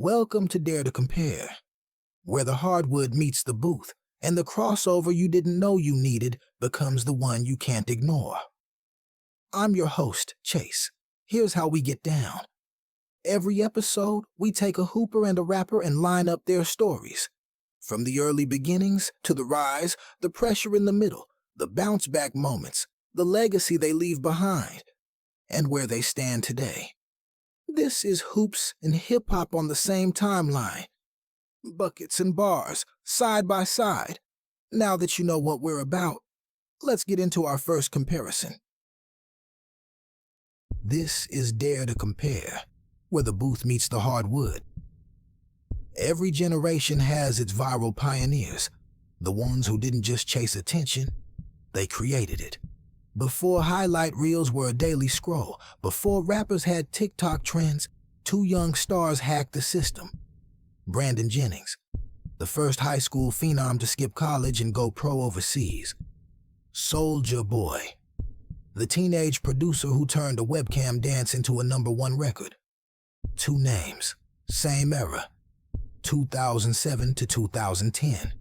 Welcome to Dare to Compare, where the hardwood meets the booth, and the crossover you didn't know you needed becomes the one you can't ignore. I'm your host, Chase. Here's how we get down. Every episode, we take a hooper and a rapper and line up their stories. From the early beginnings to the rise, the pressure in the middle, the bounce-back moments, the legacy they leave behind, and where they stand today. This is hoops and hip-hop on the same timeline. Buckets and bars, side by side. Now that you know what we're about, let's get into our first comparison. This is Dare to Compare, where the booth meets the hardwood. Every generation has its viral pioneers, the ones who didn't just chase attention, they created it. Before highlight reels were a daily scroll, before rappers had TikTok trends, two young stars hacked the system. Brandon Jennings, the first high school phenom to skip college and go pro overseas. Soulja Boy, the teenage producer who turned a webcam dance into a #1 record. Two names, same era, 2007 to 2010.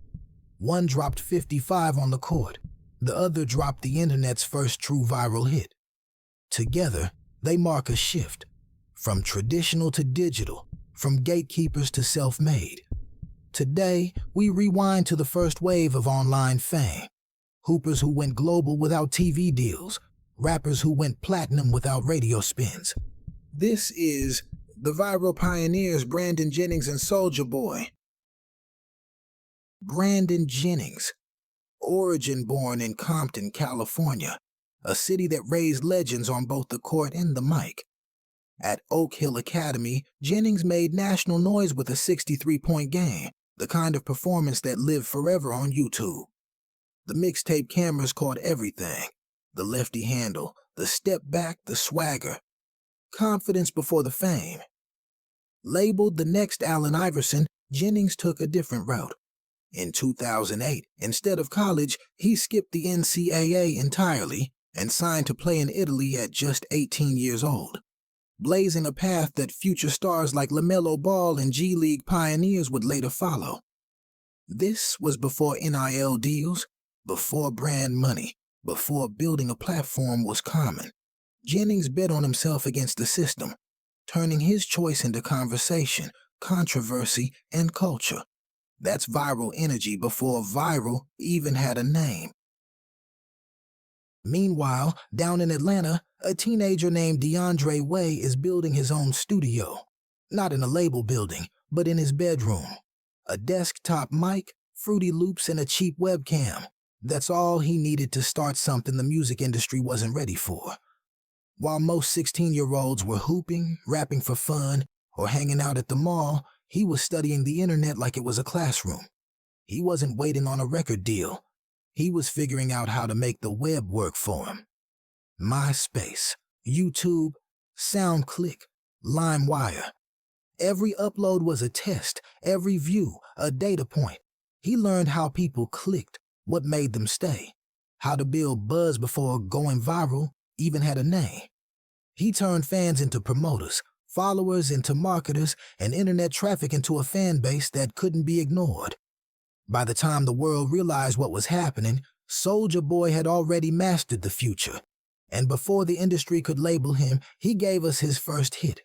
One dropped 55 on the court. The other dropped the internet's first true viral hit. Together, they mark a shift, from traditional to digital, from gatekeepers to self-made. Today, we rewind to the first wave of online fame. Hoopers who went global without TV deals, rappers who went platinum without radio spins. This is the viral pioneers Brandon Jennings and Soulja Boy. Brandon Jennings, origin born in Compton, California, a city that raised legends on both the court and the mic. At Oak Hill Academy, Jennings made national noise with a 63-point game, the kind of performance that lived forever on YouTube. The mixtape cameras caught everything, the lefty handle, the step back, the swagger. Confidence before the fame. Labeled the next Allen Iverson, Jennings took a different route. In 2008, instead of college, he skipped the NCAA entirely and signed to play in Italy at just 18 years old, blazing a path that future stars like LaMelo Ball and G League pioneers would later follow. This was before NIL deals, before brand money, before building a platform was common. Jennings bet on himself against the system, turning his choice into conversation, controversy, and culture. That's viral energy before viral even had a name. Meanwhile, down in Atlanta, a teenager named DeAndre Way is building his own studio. Not in a label building, but in his bedroom. A desktop mic, Fruity Loops, and a cheap webcam. That's all he needed to start something the music industry wasn't ready for. While most 16-year-olds were hooping, rapping for fun, or hanging out at the mall, he was studying the internet like it was a classroom. He wasn't waiting on a record deal. He was figuring out how to make the web work for him. MySpace, YouTube, SoundClick, LimeWire. Every upload was a test, every view a data point. He learned how people clicked, what made them stay, how to build buzz before going viral even had a name. He turned fans into promoters, followers into marketers, and internet traffic into a fan base that couldn't be ignored. By the time the world realized what was happening, Soulja Boy had already mastered the future. And before the industry could label him, he gave us his first hit,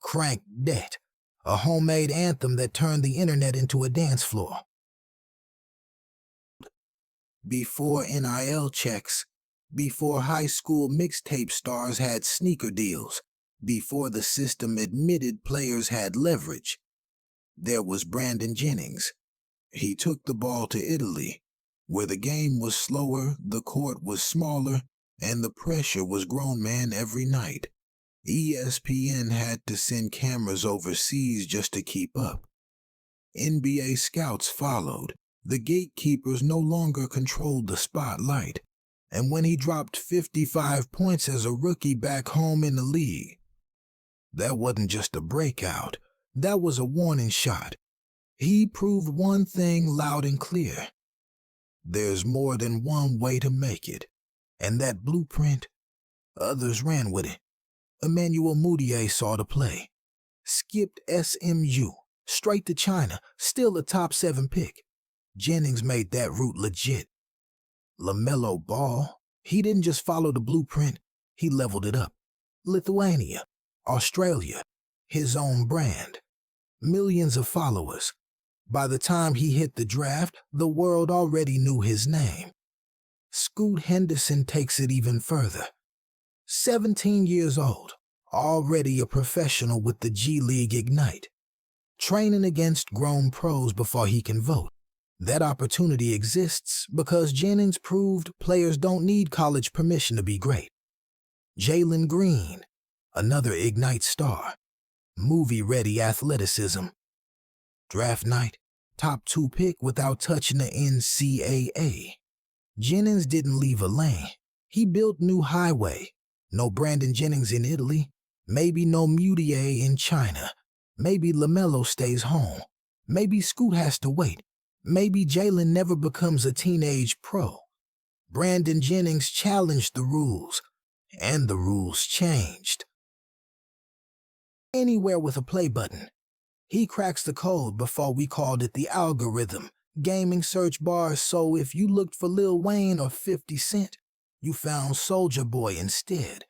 Crank Det, a homemade anthem that turned the internet into a dance floor. Before NIL checks, before high school mixtape stars had sneaker deals, before the system admitted players had leverage, there was Brandon Jennings. He took the ball to Italy, where the game was slower, the court was smaller, and the pressure was grown man every night. ESPN had to send cameras overseas just to keep up. NBA scouts followed. The gatekeepers no longer controlled the spotlight. And when he dropped 55 points as a rookie back home in the league, that wasn't just a breakout, that was a warning shot. He proved one thing loud and clear. There's more than one way to make it, and that blueprint, others ran with it. Emmanuel Mudiay saw the play. skipped SMU, straight to China, still a top 7 pick. Jennings made that route legit. LaMelo Ball, he didn't just follow the blueprint, he leveled it up. Lithuania, Australia, his own brand. Millions of followers. By the time he hit the draft, the world already knew his name. Scoot Henderson takes it even further. 17 years old, already a professional with the G League Ignite. Training against grown pros before he can vote. That opportunity exists because Jennings proved players don't need college permission to be great. Jalen Green, another Ignite star. Movie-ready athleticism. Draft night, top 2 pick without touching the NCAA. Jennings didn't leave a lane. He built new highway. No Brandon Jennings in Italy. Maybe no Mutier in China. Maybe LaMelo stays home. Maybe Scoot has to wait. Maybe Jalen never becomes a teenage pro. Brandon Jennings challenged the rules, and the rules changed. Anywhere with a play button. He cracks the code before we called it the algorithm. Gaming search bars, so if you looked for Lil Wayne or 50 Cent, you found Soulja Boy instead.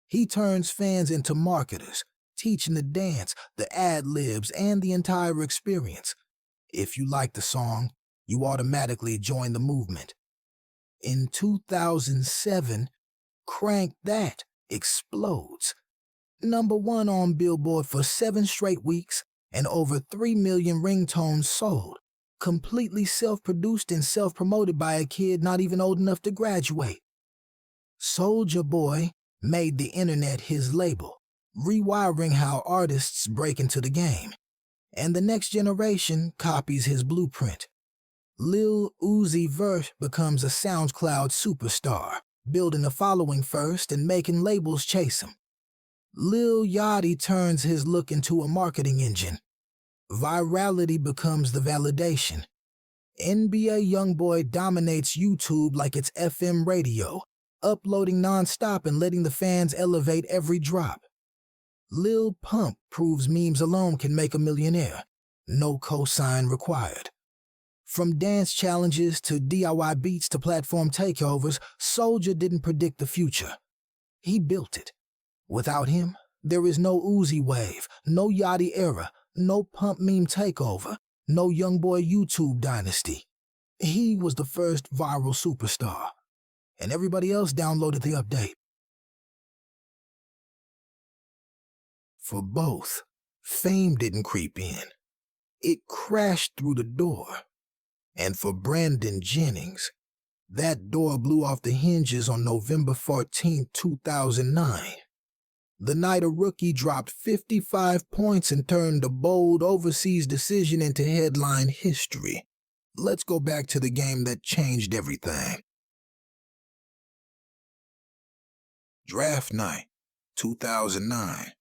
He turns fans into marketers, teaching the dance, the ad-libs, and the entire experience. If you like the song, you automatically join the movement. In 2007, Crank That explodes. #1 on Billboard for 7 straight weeks and over 3 million ringtones sold. Completely self-produced and self-promoted by a kid not even old enough to graduate. Soulja Boy made the internet his label, rewiring how artists break into the game. And the next generation copies his blueprint. Lil Uzi Vert becomes a SoundCloud superstar, building a following first and making labels chase him. Lil Yachty turns his look into a marketing engine. Virality becomes the validation. NBA YoungBoy dominates YouTube like it's FM radio, uploading non-stop and letting the fans elevate every drop. Lil Pump proves memes alone can make a millionaire. No cosign required. From dance challenges to DIY beats to platform takeovers, Soulja didn't predict the future. He built it. Without him, there is no Uzi wave, no Yachty era, no Pump meme takeover, no YoungBoy YouTube dynasty. He was the first viral superstar, and everybody else downloaded the update. For both, fame didn't creep in. It crashed through the door. And for Brandon Jennings, that door blew off the hinges on November 14, 2009. The night a rookie dropped 55 points and turned a bold overseas decision into headline history. Let's go back to the game that changed everything. Draft night, 2009.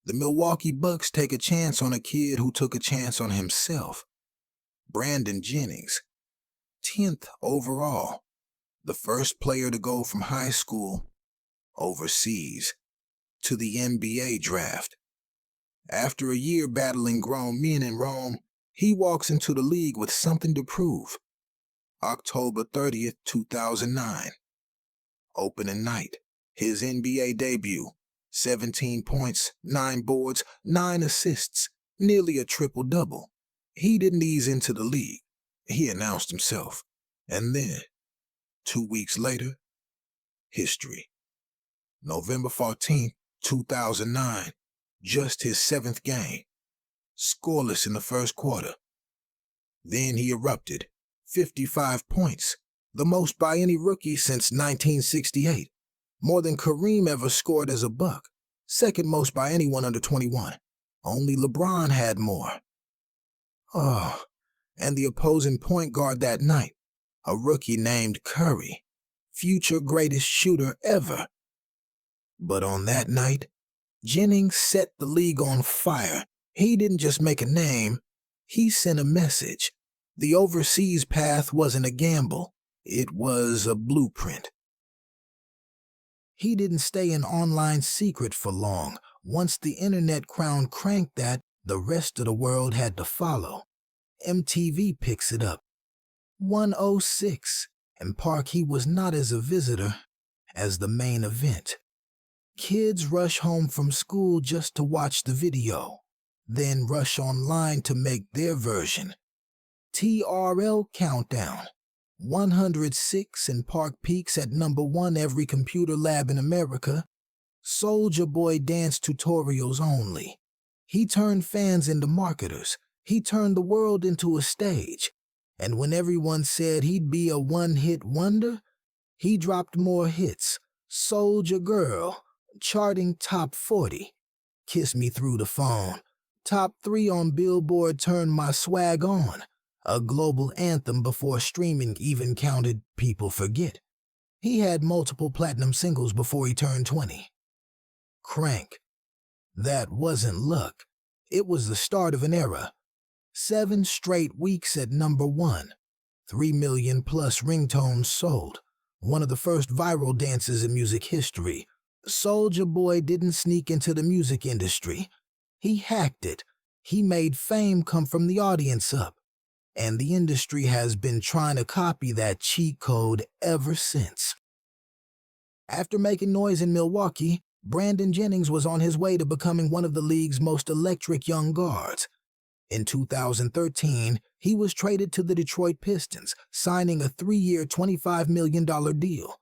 The Milwaukee Bucks take a chance on a kid who took a chance on himself. Brandon Jennings, 10th overall, the first player to go from high school overseas to the NBA draft. After a year battling grown men in Rome, he walks into the league with something to prove. October 30th, 2009. Opening night, his NBA debut. 17 points, 9 boards, 9 assists, nearly a triple-double. He didn't ease into the league. He announced himself. And then, 2 weeks later, history. November 14th, 2009, just his 7th game. Scoreless in the first quarter. Then he erupted. 55 points, the most by any rookie since 1968. More than Kareem ever scored as a Buck. Second most by anyone under 21. Only LeBron had more. Oh, and the opposing point guard that night, a rookie named Curry, future greatest shooter ever. But on that night, Jennings set the league on fire. He didn't just make a name, he sent a message. The overseas path wasn't a gamble, it was a blueprint. He didn't stay an online secret for long. Once the internet crowned Crank that, the rest of the world had to follow. MTV picks it up. 106, and Park was not as a visitor as the main event. Kids rush home from school just to watch the video, then rush online to make their version. TRL Countdown. 106 and Park peaks at #1 every computer lab in America. Soulja Boy dance tutorials only. He turned fans into marketers. He turned the world into a stage. And when everyone said he'd be a one-hit wonder, he dropped more hits. Soulja Girl, charting top 40. Kiss Me Through the Phone, top 3 on Billboard. Turn My Swag On, a global anthem before streaming even counted. People forget. He had multiple platinum singles before he turned 20. Crank. That wasn't luck. It was the start of an era. 7 straight weeks at #1. 3 million plus ringtones sold. One of the first viral dances in music history. Soulja Boy didn't sneak into the music industry. He hacked it. He made fame come from the audience up. And the industry has been trying to copy that cheat code ever since. After making noise in Milwaukee, Brandon Jennings was on his way to becoming one of the league's most electric young guards. In 2013, he was traded to the Detroit Pistons, signing a 3-year, $25 million deal.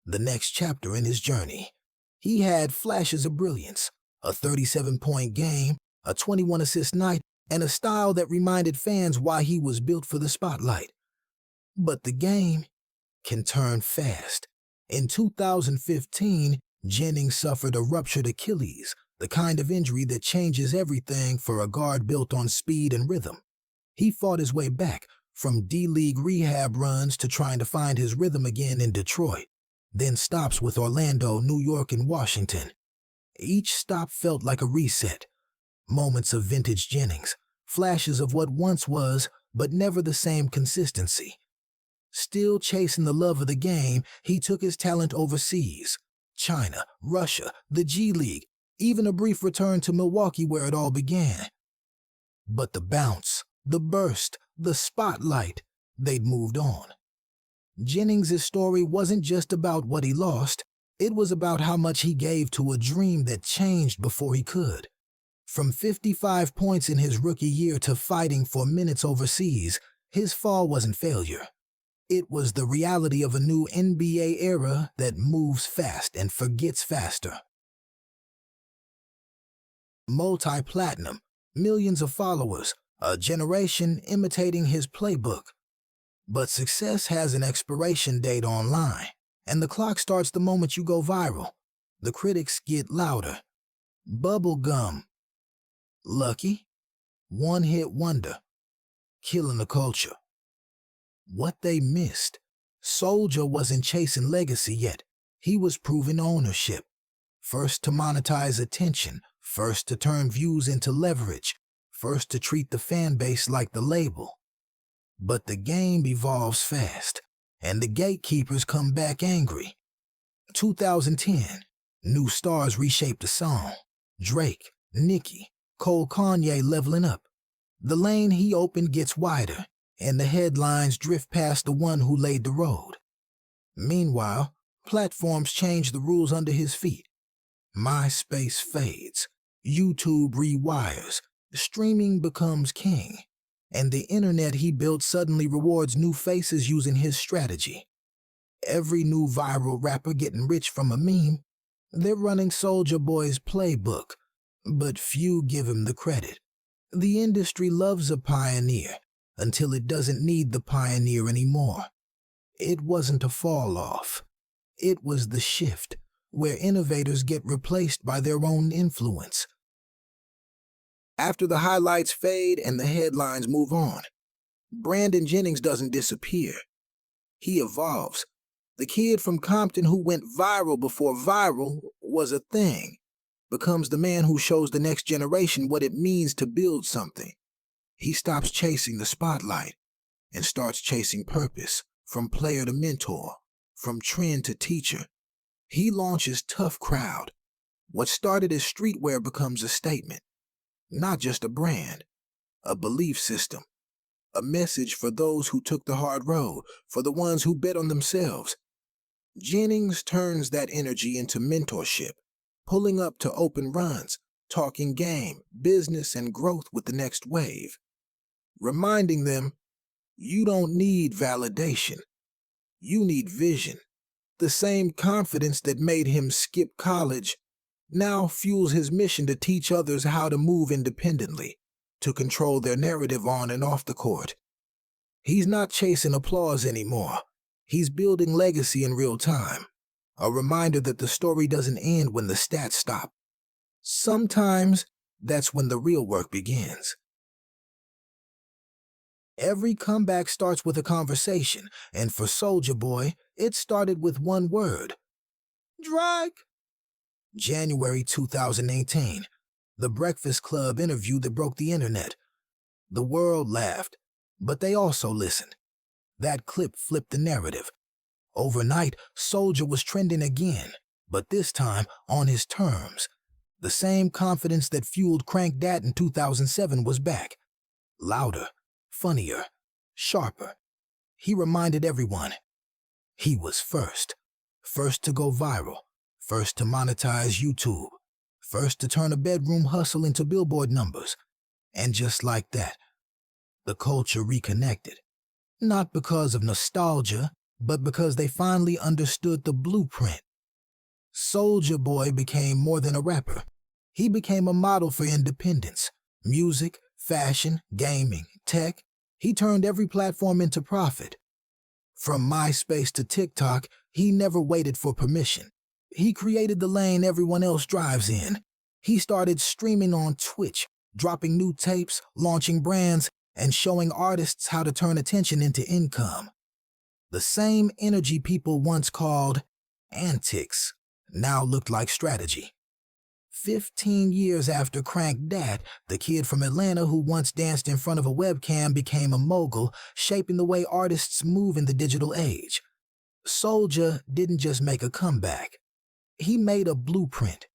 The next chapter in his journey. He had flashes of brilliance, a 37-point game, a 21-assist night, and a style that reminded fans why he was built for the spotlight. But the game can turn fast. In 2015, Jennings suffered a ruptured Achilles, the kind of injury that changes everything for a guard built on speed and rhythm. He fought his way back, from D-League rehab runs to trying to find his rhythm again in Detroit, then stops with Orlando, New York, and Washington. Each stop felt like a reset. Moments of vintage Jennings, flashes of what once was, but never the same consistency. Still chasing the love of the game, he took his talent overseas. China, Russia, the G-League, even a brief return to Milwaukee where it all began. But the bounce, the burst, the spotlight, they'd moved on. Jennings' story wasn't just about what he lost, it was about how much he gave to a dream that changed before he could. From 55 points in his rookie year to fighting for minutes overseas, his fall wasn't failure. It was the reality of a new NBA era that moves fast and forgets faster. Multi-platinum, millions of followers, a generation imitating his playbook. But success has an expiration date online, and the clock starts the moment you go viral. The critics get louder. Bubblegum. Lucky. One-hit wonder. Killing the culture. What they missed. Soulja wasn't chasing legacy yet. He was proving ownership. First to monetize attention, first to turn views into leverage, first to treat the fan base like the label. But the game evolves fast, and the gatekeepers come back angry. 2010, new stars reshape the song. Drake, Nicki, Cole, Kanye leveling up. The lane he opened gets wider, and the headlines drift past the one who laid the road. Meanwhile, platforms change the rules under his feet. MySpace fades, YouTube rewires, streaming becomes king, and the internet he built suddenly rewards new faces using his strategy. Every new viral rapper getting rich from a meme, they're running Soulja Boy's playbook, but few give him the credit. The industry loves a pioneer, until it doesn't need the pioneer anymore. It wasn't a fall off. It was the shift, where innovators get replaced by their own influence. After the highlights fade and the headlines move on, Brandon Jennings doesn't disappear. He evolves. The kid from Compton who went viral before viral was a thing, becomes the man who shows the next generation what it means to build something. He stops chasing the spotlight and starts chasing purpose, from player to mentor, from trend to teacher. He launches Tough Crowd, What started as streetwear becomes a statement, not just a brand, a belief system, a message for those who took the hard road, for the ones who bet on themselves. Jennings turns that energy into mentorship, pulling up to open runs, talking game, business, and growth with the next wave, reminding them, you don't need validation, you need vision. The same confidence that made him skip college now fuels his mission to teach others how to move independently, to control their narrative on and off the court. He's not chasing applause anymore. He's building legacy in real time, a reminder that the story doesn't end when the stats stop. Sometimes that's when the real work begins. Every comeback starts with a conversation, and for Soulja Boy, it started with one word: drag. January 2018, The Breakfast Club interview that broke the internet. The world laughed, but they also listened. That clip flipped the narrative. Overnight, Soulja was trending again, but this time on his terms. The same confidence that fueled Crank Dat in 2007 was back. Louder, funnier, sharper. He reminded everyone he was first. First to go viral. First to monetize YouTube. First to turn a bedroom hustle into Billboard numbers. And just like that, the culture reconnected. Not because of nostalgia, but because they finally understood the blueprint. Soulja Boy became more than a rapper. He became a model for independence. Music, fashion, gaming, tech. He turned every platform into profit. From MySpace to TikTok, he never waited for permission. He created the lane everyone else drives in. He started streaming on Twitch, dropping new tapes, launching brands, and showing artists how to turn attention into income. The same energy people once called antics now looked like strategy. 15 years after Crank Dat, the kid from Atlanta who once danced in front of a webcam became a mogul, shaping the way artists move in the digital age. Soulja didn't just make a comeback. He made a blueprint.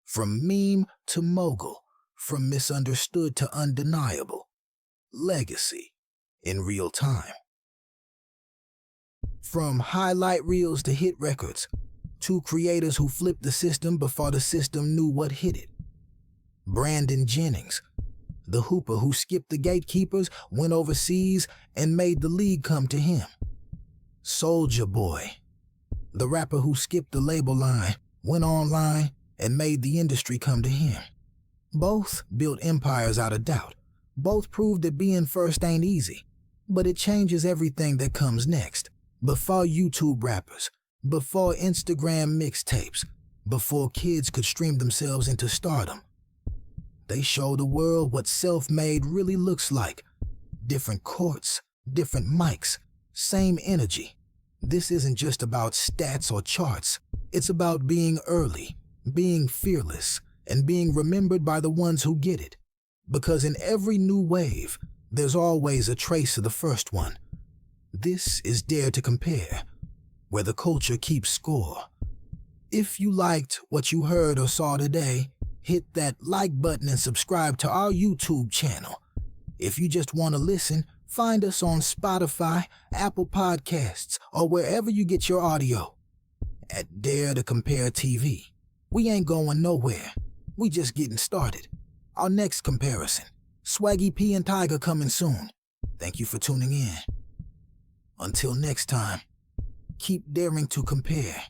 From meme to mogul, from misunderstood to undeniable. Legacy in real time. From highlight reels to hit records, two creators who flipped the system before the system knew what hit it. Brandon Jennings, the hooper who skipped the gatekeepers, went overseas, and made the league come to him. Soulja Boy, the rapper who skipped the label line, went online, and made the industry come to him. Both built empires out of doubt. Both proved that being first ain't easy, but it changes everything that comes next. Before YouTube rappers, before Instagram mixtapes, before kids could stream themselves into stardom, they showed the world what self-made really looks like. Different courts, different mics, same energy. This isn't just about stats or charts. It's about being early, being fearless, and being remembered by the ones who get it. Because in every new wave, there's always a trace of the first one. This is Dare to Compare, where the culture keeps score. If you liked what you heard or saw today, hit that like button and subscribe to our YouTube channel. If you just want to listen, find us on Spotify, Apple Podcasts, or wherever you get your audio. At Daretocomparetv. We ain't going nowhere. We just getting started. Our next comparison, Swaggy P and Tiger, coming soon. Thank you for tuning in. Until next time, keep daring to compare.